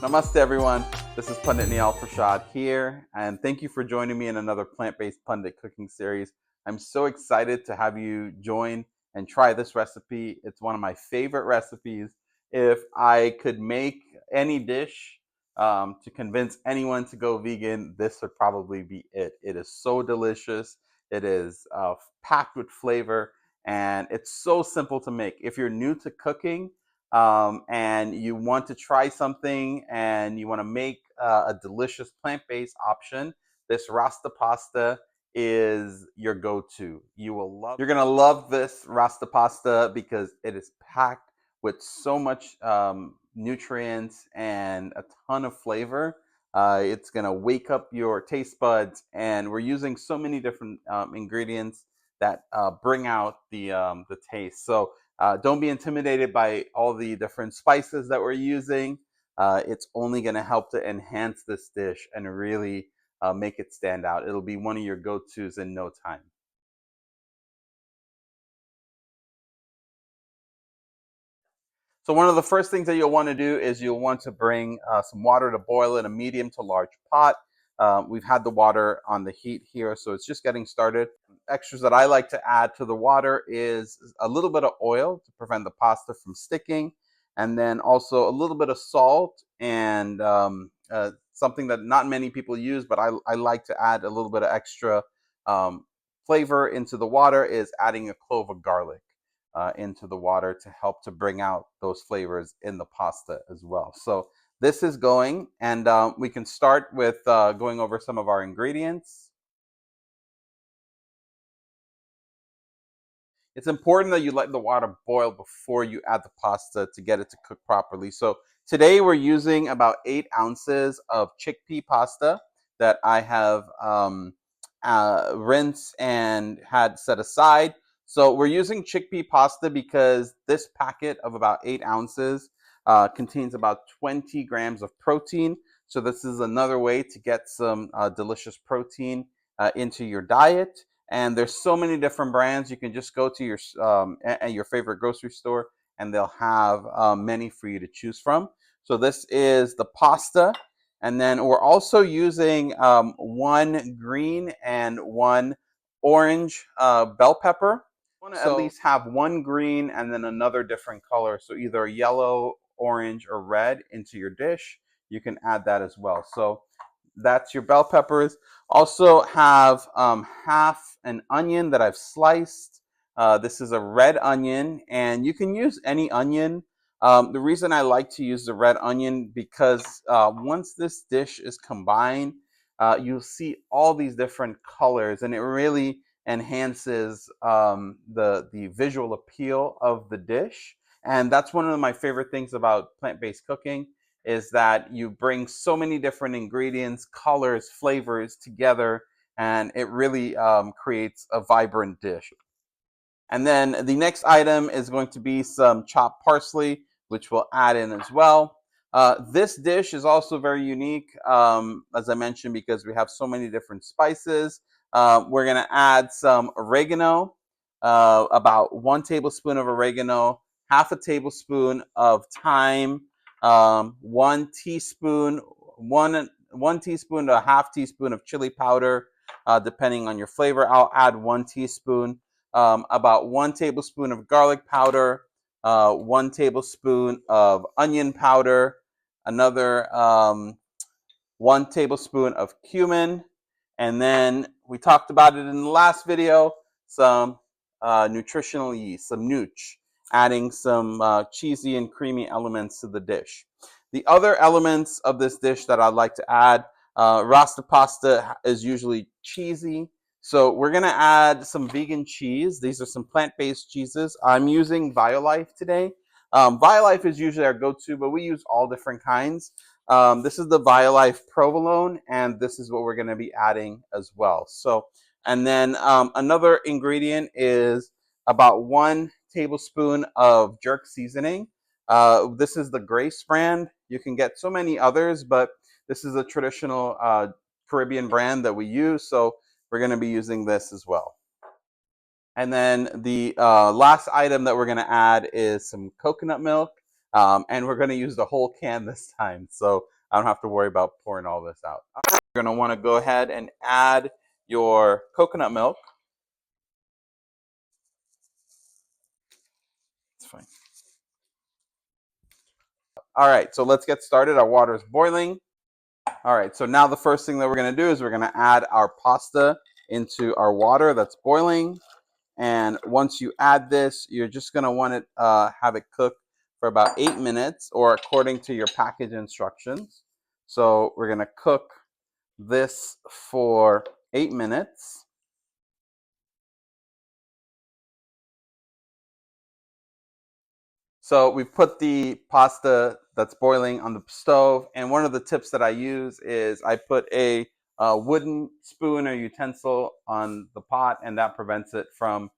Namaste everyone, this is Pandit Neall Prashad here, and thank you for joining me in another plant-based pundit cooking series. I'm so excited to have you join and try this recipe. It's one of my favorite recipes. If I could make any dish to convince anyone to go vegan, this would probably be it. It is so delicious, it is packed with flavor, and it's so simple to make. If you're new to cooking, and you want to try something and you want to make a delicious plant-based option, this Rasta Pasta is your go-to. You're gonna love this Rasta Pasta because it is packed with so much nutrients and a ton of flavor. It's gonna wake up your taste buds, and we're using so many different ingredients that bring out the taste. So don't be intimidated by all the different spices that we're using. It's only going to help to enhance this dish and really make it stand out. It'll be one of your go-tos in no time. So one of the first things that you'll want to do is you'll want to bring some water to boil in a medium to large pot. We've had the water on the heat here, so it's just getting started. Extras that I like to add to the water is a little bit of oil to prevent the pasta from sticking, and then also a little bit of salt and something that not many people use, but I like to add a little bit of extra um, flavor into the water is adding a clove of garlic into the water to help to bring out those flavors in the pasta as well. So this is going, and we can start with going over some of our ingredients. It's important that you let the water boil before you add the pasta to get it to cook properly. So today we're using about 8 ounces of chickpea pasta that I have rinsed and had set aside. So we're using chickpea pasta because this packet of about 8 ounces contains about 20 grams of protein. So this is another way to get some delicious protein into your diet. And there's so many different brands. You can just go to your favorite grocery store, and they'll have many for you to choose from. So this is the pasta, and then we're also using one green and one orange bell pepper. You want to at least have one green and then another different color, so either yellow, orange, or red into your dish. You can add that as well. So that's your bell peppers. Also have half an onion that I've sliced. This is a red onion, and you can use any onion. The reason I like to use the red onion because once this dish is combined, you'll see all these different colors, and it really enhances the visual appeal of the dish. And that's one of my favorite things about plant-based cooking is that you bring so many different ingredients, colors, flavors together, and it really creates a vibrant dish. And then the next item is going to be some chopped parsley, which we'll add in as well. This dish is also very unique, as I mentioned, because we have so many different spices. We're going to add some oregano, about 1 tablespoon of oregano, half a tablespoon of thyme, 1 teaspoon, one teaspoon to a half teaspoon of chili powder, depending on your flavor. I'll add 1 teaspoon. About 1 tablespoon of garlic powder, 1 tablespoon of onion powder, another 1 tablespoon of cumin, and then we talked about it in the last video, some nutritional yeast, some nooch, adding some cheesy and creamy elements to the dish. The other elements of this dish that I'd like to add, Rasta Pasta is usually cheesy, so we're going to add some vegan cheese. These are some plant-based cheeses. I'm using Violife today. Violife is usually our go-to, but we use all different kinds. This is the Violife provolone, and this is what we're going to be adding as well. So, and then another ingredient is about 1 tablespoon of jerk seasoning. This is the Grace brand. You can get so many others, but this is a traditional Caribbean brand that we use, so we're going to be using this as well. And then the last item that we're going to add is some coconut milk, and we're going to use the whole can this time. So I don't have to worry about pouring all this out. You're going to want to go ahead and add your coconut milk. It's fine. All right, so let's get started. Our water is boiling. All right, so now the first thing that we're going to do is we're going to add our pasta into our water that's boiling. And once you add this, you're just going to want to have it cook for about 8 minutes, or according to your package instructions. So we're going to cook this for 8 minutes. So we've put the pasta that's boiling on the stove, and one of the tips that I use is I put a wooden spoon or utensil on the pot, and that prevents it from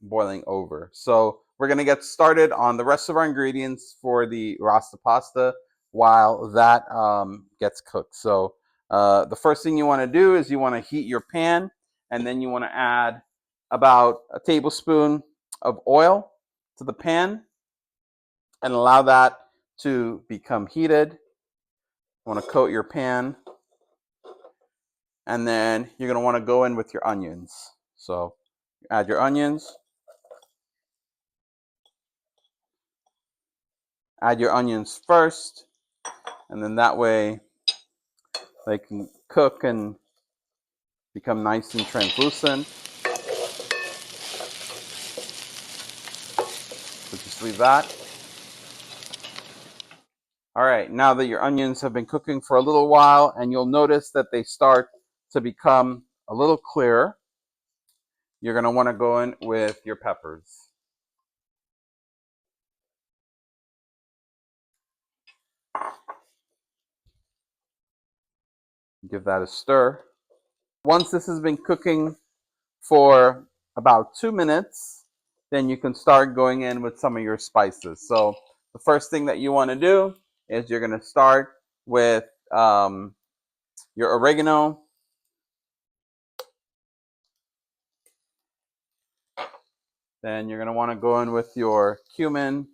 boiling over. So we're going to get started on the rest of our ingredients for the Rasta Pasta while that gets cooked. So the first thing you want to do is you want to heat your pan, and then you want to add about a tablespoon of oil to the pan and allow that to become heated. You want to coat your pan, and then you're going to want to go in with your onions. So add your onions. Add your onions first, and then that way they can cook and become nice and translucent. So just leave that. All right, now that your onions have been cooking for a little while, and you'll notice that they start to become a little clearer, you're going to want to go in with your peppers. Give that a stir. Once this has been cooking for about 2 minutes, then you can start going in with some of your spices. So the first thing that you want to do is you're going to start with your oregano. Then you're going to want to go in with your cumin,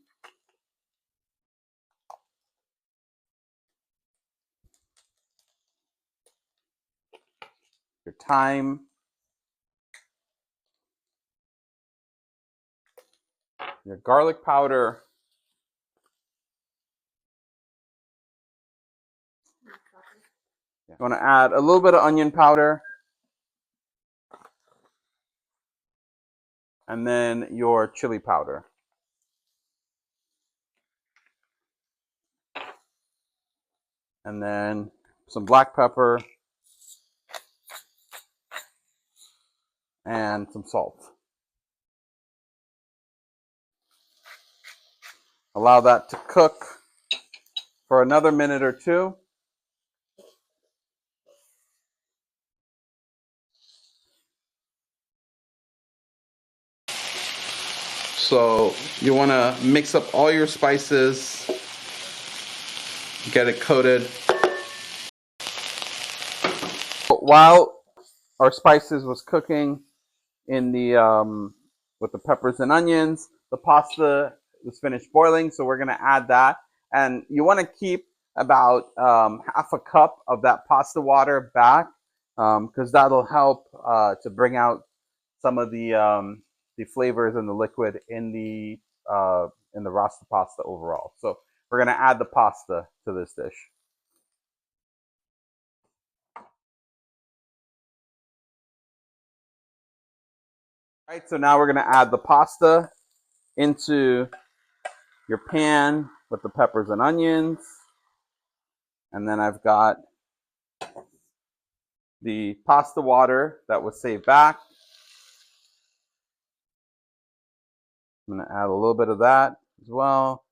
your thyme, your garlic powder, you want to add a little bit of onion powder, and then your chili powder. And then some black pepper and some salt. Allow that to cook for another minute or two. So you want to mix up all your spices, get it coated. While our spices was cooking in the with the peppers and onions, the pasta was finished boiling, so we're going to add that. And you want to keep about half a cup of that pasta water back, because that'll help to bring out some of the flavors and the liquid in the Rasta pasta overall. So we're going to add the pasta to this dish. All right, so now we're going to add the pasta into your pan with the peppers and onions. And then I've got the pasta water that was saved back. I'm going to add a little bit of that as well.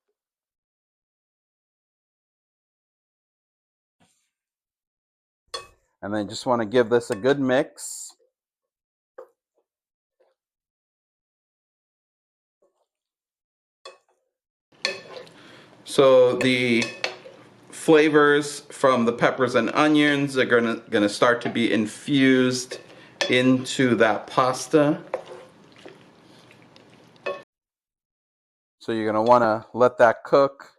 And then just want to give this a good mix. So the flavors from the peppers and onions are gonna start to be infused into that pasta. So you're gonna want to let that cook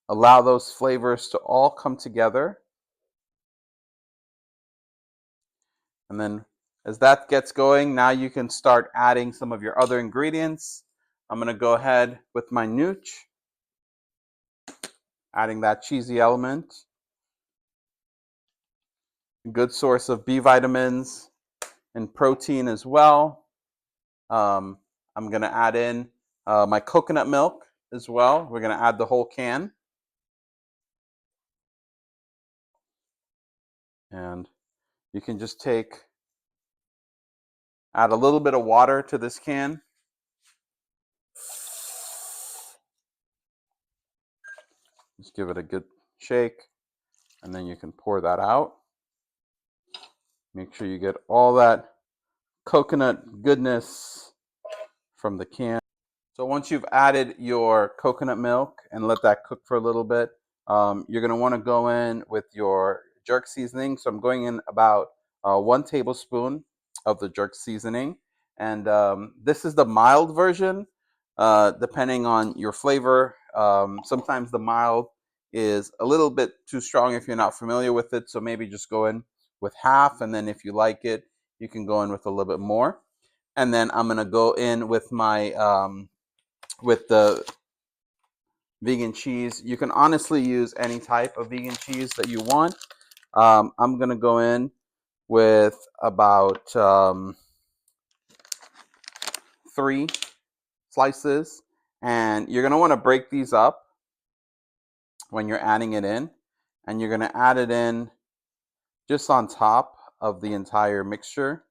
Allow those flavors to all come together. And then as that gets going, now you can start adding some of your other ingredients. I'm going to go ahead with my nooch, adding that cheesy element. A good source of B vitamins and protein as well. I'm going to add in my coconut milk as well. We're going to add the whole can. And you can just add a little bit of water to this can. Just give it a good shake, and then you can pour that out. Make sure you get all that coconut goodness from the can. So once you've added your coconut milk and let that cook for a little bit, you're going to want to go in with your jerk seasoning. So I'm going in about 1 tablespoon of the jerk seasoning. And this is the mild version, depending on your flavor. Sometimes the mild is a little bit too strong if you're not familiar with it. So maybe just go in with half. And then if you like it, you can go in with a little bit more. And then I'm going to go in with my with the vegan cheese. You can honestly use any type of vegan cheese that you want. I'm going to go in with about 3 slices. And you're going to want to break these up when you're adding it in. And you're going to add it in just on top of the entire mixture.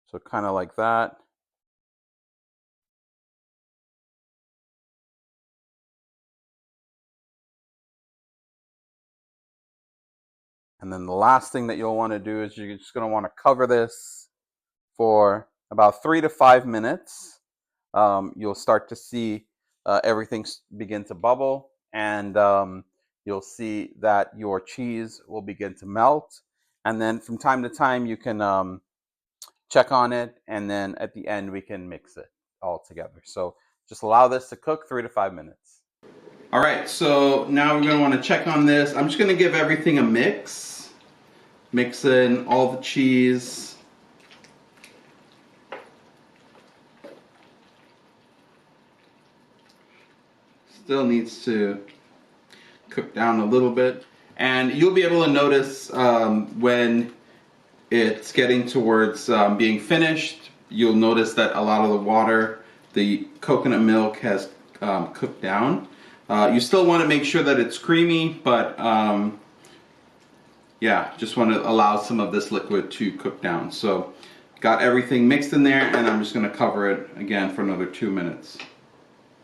So kind of like that. And then the last thing that you'll want to do is you're just going to want to cover this for about 3 to 5 minutes. You'll start to see everything begin to bubble, and you'll see that your cheese will begin to melt. And then from time to time, you can check on it, and then at the end, we can mix it all together. So just allow this to cook 3 to 5 minutes. All right, so now we're going to want to check on this. I'm just going to give everything a mix. Mix in all the cheese. Still needs to cook down a little bit. And you'll be able to notice when it's getting towards being finished, you'll notice that a lot of the water, the coconut milk has cooked down. You still want to make sure that it's creamy, but yeah, just want to allow some of this liquid to cook down. So got everything mixed in there, and I'm just going to cover it again for another 2 minutes.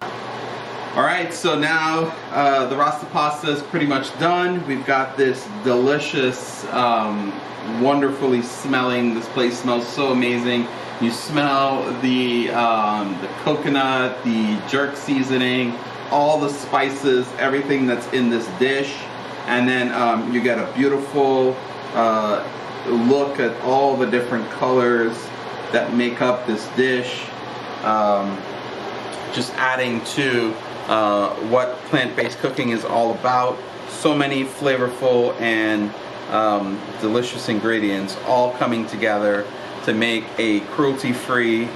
All right, so now the Rasta Pasta is pretty much done. We've got this delicious, wonderfully smelling, this place smells so amazing. You smell the coconut, the jerk seasoning, all the spices, everything that's in this dish. And then you get a beautiful look at all the different colors that make up this dish. Just adding to what plant-based cooking is all about. So many flavorful and delicious ingredients all coming together to make a cruelty-free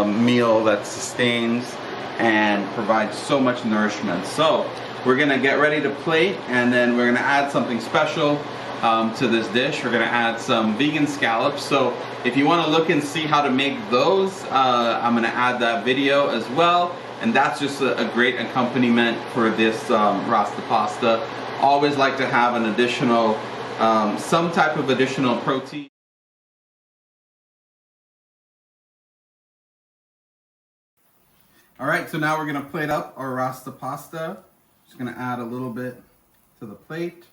meal that sustains and provides so much nourishment. So we're gonna get ready to plate, and then we're gonna add something special to this dish. We're gonna add some vegan scallops. So if you wanna look and see how to make those, I'm gonna add that video as well. And that's just a great accompaniment for this Rasta Pasta. Always like to have an additional, some type of additional protein. All right, so now we're gonna plate up our Rasta Pasta. Just gonna add a little bit to the plate.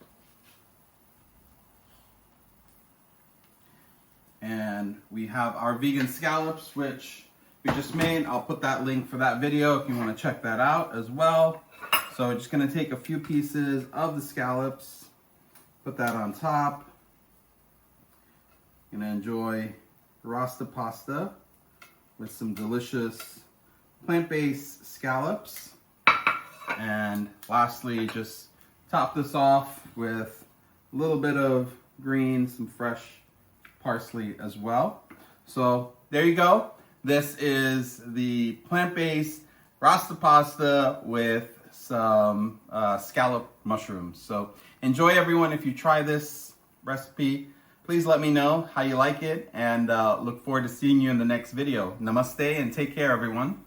And we have our vegan scallops, which we just made. I'll put that link for that video if you want to check that out as well. So we're just going to take a few pieces of the scallops, put that on top. Going to enjoy Rasta Pasta with some delicious plant-based scallops. And lastly, just top this off with a little bit of green, some fresh parsley as well. So there you go. This is the plant-based Rasta pasta with some scallop mushrooms. So enjoy, everyone. If you try this recipe, please let me know how you like it, and look forward to seeing you in the next video. Namaste and take care, everyone.